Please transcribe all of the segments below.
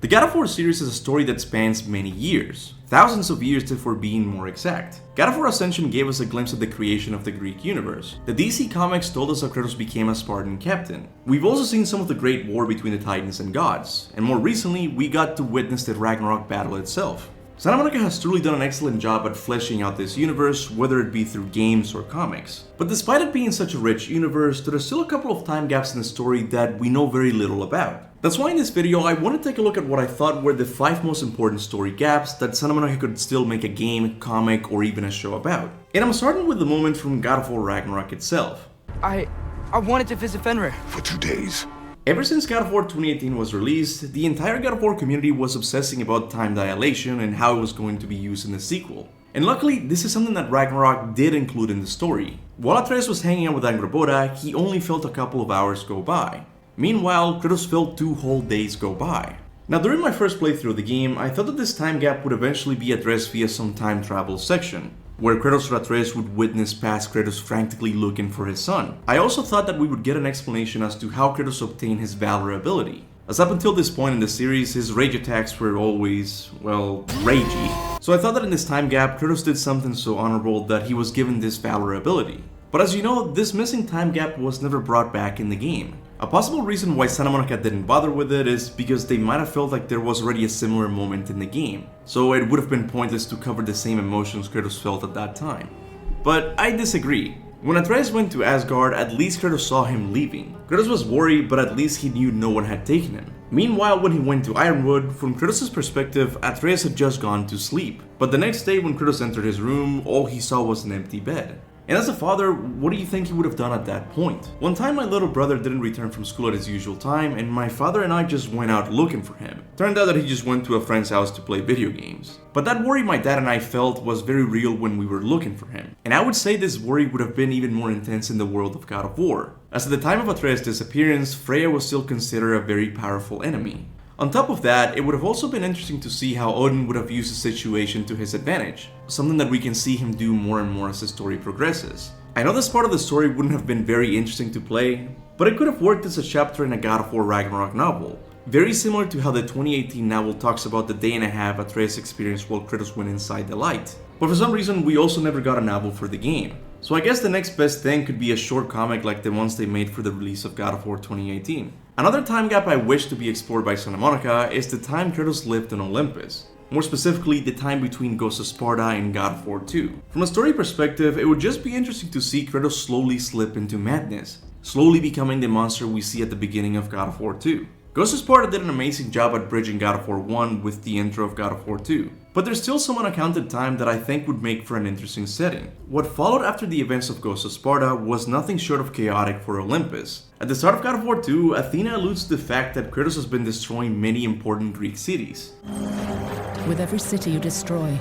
The God of War series is a story that spans many years, thousands of years if we're being more exact. God of War Ascension gave us a glimpse of the creation of the Greek universe. The DC Comics told us how Kratos became a Spartan captain. We've also seen some of the great war between the Titans and gods, and more recently, we got to witness the Ragnarok battle itself. Santa Monica has truly done an excellent job at fleshing out this universe, whether it be through games or comics. But despite it being such a rich universe, there are still a couple of time gaps in the story that we know very little about. That's why in this video I want to take a look at what I thought were the 5 most important story gaps that Santa Monica could still make a game, comic, or even a show about. And I'm starting with the moment from God of War Ragnarok itself. I wanted to visit Fenrir. For 2 days. Ever since God of War 2018 was released, the entire God of War community was obsessing about time dilation and how it was going to be used in the sequel. And luckily, this is something that Ragnarok did include in the story. While Atreus was hanging out with Angrboda, he only felt a couple of hours go by. Meanwhile, Kratos felt 2 whole days go by. Now, during my first playthrough of the game, I thought that this time gap would eventually be addressed via some time travel section, where Kratos or Atreus would witness past Kratos frantically looking for his son. I also thought that we would get an explanation as to how Kratos obtained his Valor ability, as up until this point in the series, his rage attacks were always, well, ragey. So I thought that in this time gap, Kratos did something so honorable that he was given this Valor ability. But as you know, this missing time gap was never brought back in the game. A possible reason why Santa Monica didn't bother with it is because they might have felt like there was already a similar moment in the game, so it would have been pointless to cover the same emotions Kratos felt at that time. But I disagree. When Atreus went to Asgard, at least Kratos saw him leaving. Kratos was worried, but at least he knew no one had taken him. Meanwhile, when he went to Ironwood, from Kratos' perspective, Atreus had just gone to sleep. But the next day when Kratos entered his room, all he saw was an empty bed. And as a father, what do you think he would have done at that point? One time my little brother didn't return from school at his usual time, and my father and I just went out looking for him. Turned out that he just went to a friend's house to play video games. But that worry my dad and I felt was very real when we were looking for him. And I would say this worry would have been even more intense in the world of God of War, as at the time of Atreus' disappearance, Freya was still considered a very powerful enemy. On top of that, it would have also been interesting to see how Odin would have used the situation to his advantage, something that we can see him do more and more as the story progresses. I know this part of the story wouldn't have been very interesting to play, but it could have worked as a chapter in a God of War Ragnarok novel, very similar to how the 2018 novel talks about the day and a half Atreus experienced while Kratos went inside the light. But for some reason, we also never got a novel for the game. So I guess the next best thing could be a short comic like the ones they made for the release of God of War 2018. Another time gap I wish to be explored by Santa Monica is the time Kratos lived on Olympus. More specifically, the time between Ghost of Sparta and God of War 2. From a story perspective, it would just be interesting to see Kratos slowly slip into madness, slowly becoming the monster we see at the beginning of God of War 2. Ghost of Sparta did an amazing job at bridging God of War 1 with the intro of God of War 2, but there's still some unaccounted time that I think would make for an interesting setting. What followed after the events of Ghost of Sparta was nothing short of chaotic for Olympus. At the start of God of War 2, Athena alludes to the fact that Kratos has been destroying many important Greek cities. With every city you destroy,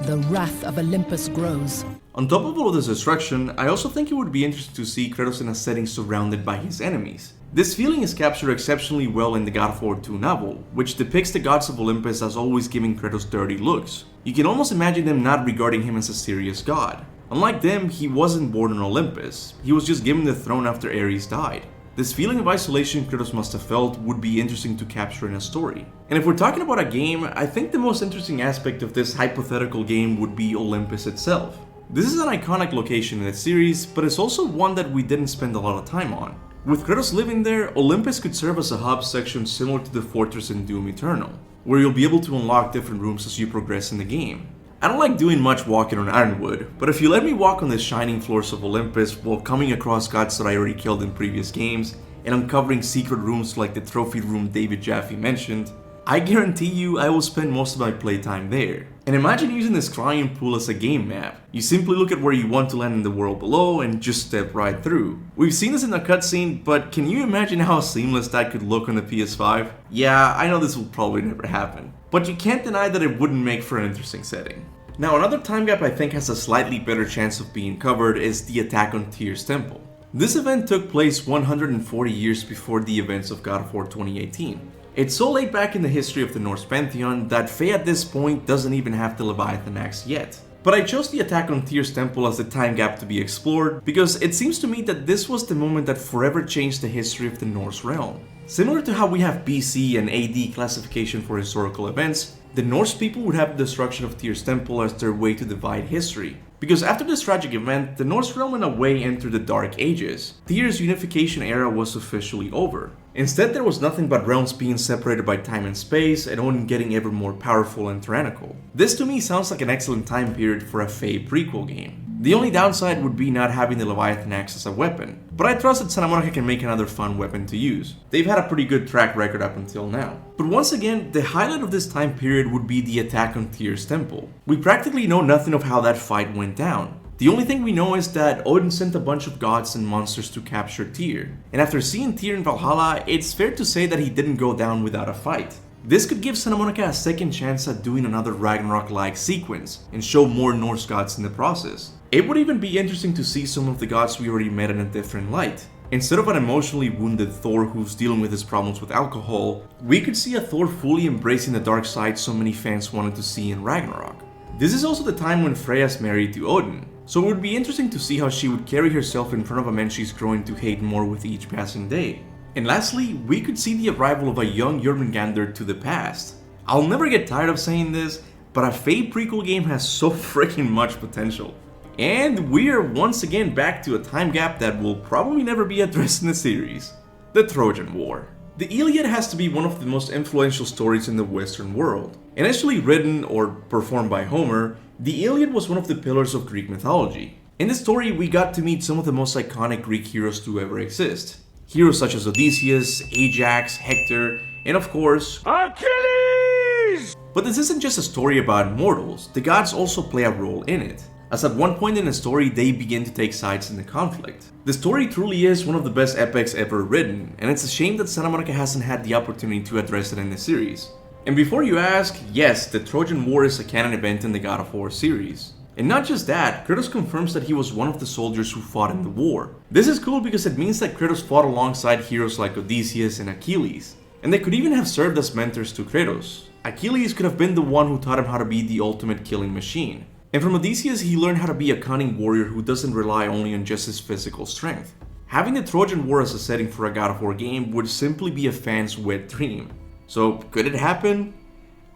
the wrath of Olympus grows. On top of all this destruction, I also think it would be interesting to see Kratos in a setting surrounded by his enemies. This feeling is captured exceptionally well in the God of War 2 novel, which depicts the gods of Olympus as always giving Kratos dirty looks. You can almost imagine them not regarding him as a serious god. Unlike them, he wasn't born on Olympus, he was just given the throne after Ares died. This feeling of isolation Kratos must have felt would be interesting to capture in a story. And if we're talking about a game, I think the most interesting aspect of this hypothetical game would be Olympus itself. This is an iconic location in the series, but it's also one that we didn't spend a lot of time on. With Kratos living there, Olympus could serve as a hub section similar to the fortress in Doom Eternal, where you'll be able to unlock different rooms as you progress in the game. I don't like doing much walking on Ironwood, but if you let me walk on the shining floors of Olympus while coming across gods that I already killed in previous games, and uncovering secret rooms like the trophy room David Jaffe mentioned, I guarantee you I will spend most of my playtime there. And imagine using this crying pool as a game map. You simply look at where you want to land in the world below and just step right through. We've seen this in a cutscene, but can you imagine how seamless that could look on the PS5? Yeah, I know this will probably never happen, but you can't deny that it wouldn't make for an interesting setting. Now, another time gap I think has a slightly better chance of being covered is the attack on Tyr's temple. This event took place 140 years before the events of God of War 2018. It's so late back in the history of the Norse pantheon that Faye at this point doesn't even have the Leviathan axe yet. But I chose the attack on Tyr's temple as the time gap to be explored because it seems to me that this was the moment that forever changed the history of the Norse realm. Similar to how we have BC and AD classification for historical events, the Norse people would have the destruction of Tyr's temple as their way to divide history. Because after this tragic event, the Norse realm in a way entered the Dark Ages. Tyr's unification era was officially over. Instead, there was nothing but realms being separated by time and space, and Odin getting ever more powerful and tyrannical. This to me sounds like an excellent time period for a Fae prequel game. The only downside would be not having the Leviathan axe as a weapon, but I trust that Santa Monica can make another fun weapon to use. They've had a pretty good track record up until now. But once again, the highlight of this time period would be the attack on Tyr's temple. We practically know nothing of how that fight went down. The only thing we know is that Odin sent a bunch of gods and monsters to capture Tyr, and after seeing Tyr in Valhalla, it's fair to say that he didn't go down without a fight. This could give Santa Monica a second chance at doing another Ragnarok-like sequence, and show more Norse gods in the process. It would even be interesting to see some of the gods we already met in a different light. Instead of an emotionally wounded Thor who's dealing with his problems with alcohol, we could see a Thor fully embracing the dark side so many fans wanted to see in Ragnarok. This is also the time when Freya's married to Odin, so it would be interesting to see how she would carry herself in front of a man she's growing to hate more with each passing day. And lastly, we could see the arrival of a young Jormungandr to the past. I'll never get tired of saying this, but a Fae prequel game has so freaking much potential. And we're once again back to a time gap that will probably never be addressed in the series. The Trojan War. The Iliad has to be one of the most influential stories in the Western world. Initially written or performed by Homer, the Iliad was one of the pillars of Greek mythology. In this story, we got to meet some of the most iconic Greek heroes to ever exist. Heroes such as Odysseus, Ajax, Hector, and of course, Achilles! But this isn't just a story about mortals, the gods also play a role in it, as at one point in the story they begin to take sides in the conflict. The story truly is one of the best epics ever written, and it's a shame that Santa Monica hasn't had the opportunity to address it in the series. And before you ask, yes, the Trojan War is a canon event in the God of War series. And not just that, Kratos confirms that he was one of the soldiers who fought in the war. This is cool because it means that Kratos fought alongside heroes like Odysseus and Achilles, and they could even have served as mentors to Kratos. Achilles could have been the one who taught him how to be the ultimate killing machine. And from Odysseus, he learned how to be a cunning warrior who doesn't rely only on just his physical strength. Having the Trojan War as a setting for a God of War game would simply be a fan's wet dream. So, could it happen?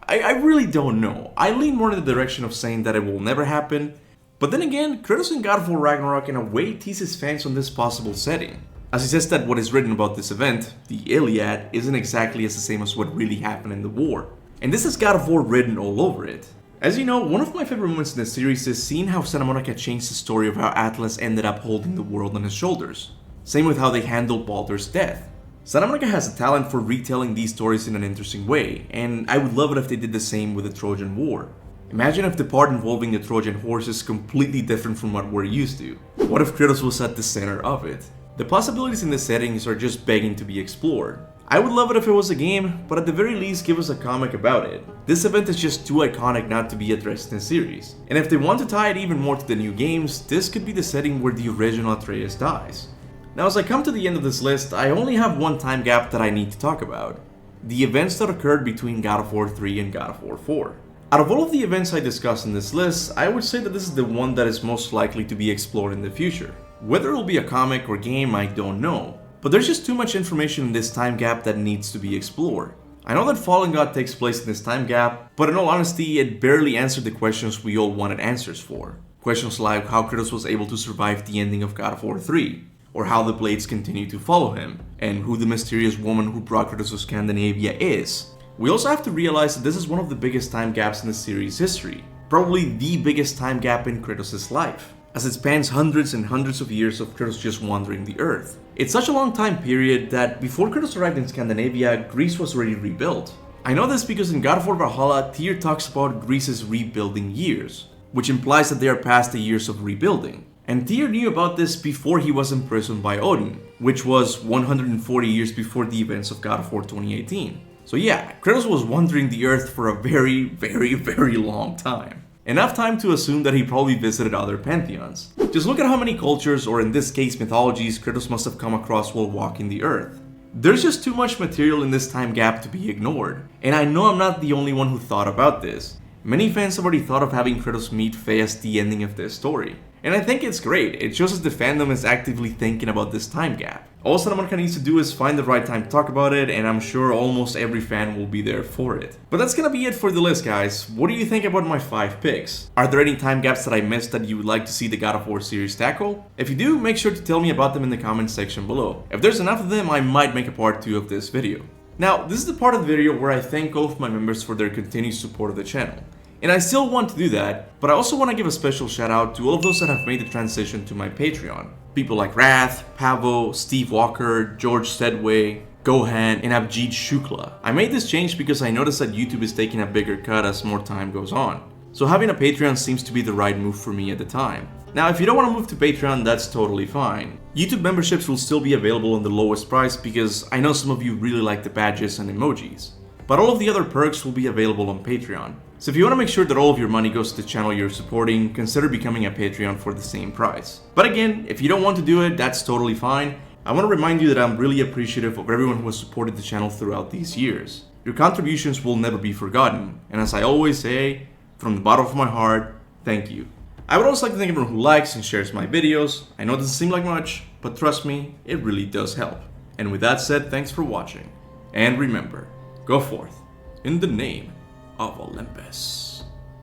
I really don't know. I lean more in the direction of saying that it will never happen, but then again, Kratos in God of War Ragnarok in a way teases fans on this possible setting, as he says that what is written about this event, the Iliad, isn't exactly as the same as what really happened in the war, and this has God of War written all over it. As you know, one of my favorite moments in the series is seeing how Santa Monica changed the story of how Atlas ended up holding the world on his shoulders. Same with how they handled Baldur's death. Santa Monica has a talent for retelling these stories in an interesting way, and I would love it if they did the same with the Trojan War. Imagine if the part involving the Trojan horse is completely different from what we're used to. What if Kratos was at the center of it? The possibilities in the settings are just begging to be explored. I would love it if it was a game, but at the very least give us a comic about it. This event is just too iconic not to be addressed in the series. And if they want to tie it even more to the new games, this could be the setting where the original Atreus dies. Now as I come to the end of this list, I only have one time gap that I need to talk about. The events that occurred between God of War 3 and God of War 4. Out of all of the events I discussed in this list, I would say that this is the one that is most likely to be explored in the future. Whether it will be a comic or game, I don't know. But there's just too much information in this time gap that needs to be explored. I know that Fallen God takes place in this time gap, but in all honesty, it barely answered the questions we all wanted answers for. Questions like how Kratos was able to survive the ending of God of War 3. Or how the Blades continue to follow him, and who the mysterious woman who brought Kratos to Scandinavia is. We also have to realize that this is one of the biggest time gaps in the series' history, probably the biggest time gap in Kratos' life, as it spans hundreds and hundreds of years of Kratos just wandering the earth. It's such a long time period that before Kratos arrived in Scandinavia, Greece was already rebuilt. I know this because in God of War Valhalla, Tyr talks about Greece's rebuilding years, which implies that they are past the years of rebuilding. And Tyr knew about this before he was imprisoned by Odin, which was 140 years before the events of God of War 2018. So yeah, Kratos was wandering the earth for a very long time. Enough time to assume that he probably visited other pantheons. Just look at how many cultures, or in this case mythologies, Kratos must have come across while walking the earth. There's just too much material in this time gap to be ignored. And I know I'm not the only one who thought about this. Many fans have already thought of having Kratos meet Faye as the ending of this story. And I think it's great, it shows us the fandom is actively thinking about this time gap. All Santa Monica needs to do is find the right time to talk about it, and I'm sure almost every fan will be there for it. But that's gonna be it for the list, guys. What do you think about my 5 picks? Are there any time gaps that I missed that you would like to see the God of War series tackle? If you do, make sure to tell me about them in the comments section below. If there's enough of them, I might make a part 2 of this video. Now, this is the part of the video where I thank all of my members for their continued support of the channel. And I still want to do that, but I also want to give a special shout out to all of those that have made the transition to my Patreon. People like Wrath, Pavo, Steve Walker, George Sedway, Gohan, and Abjit Shukla. I made this change because I noticed that YouTube is taking a bigger cut as more time goes on. So having a Patreon seems to be the right move for me at the time. Now, if you don't want to move to Patreon, that's totally fine. YouTube memberships will still be available on the lowest price because I know some of you really like the badges and emojis. But all of the other perks will be available on Patreon. So if you want to make sure that all of your money goes to the channel you're supporting, consider becoming a Patreon for the same price. But again, if you don't want to do it, that's totally fine. I want to remind you that I'm really appreciative of everyone who has supported the channel throughout these years. Your contributions will never be forgotten, and as I always say, from the bottom of my heart, thank you. I would also like to thank everyone who likes and shares my videos. I know it doesn't seem like much, but trust me, it really does help. And with that said, thanks for watching. And remember, go forth in the name of Olympus.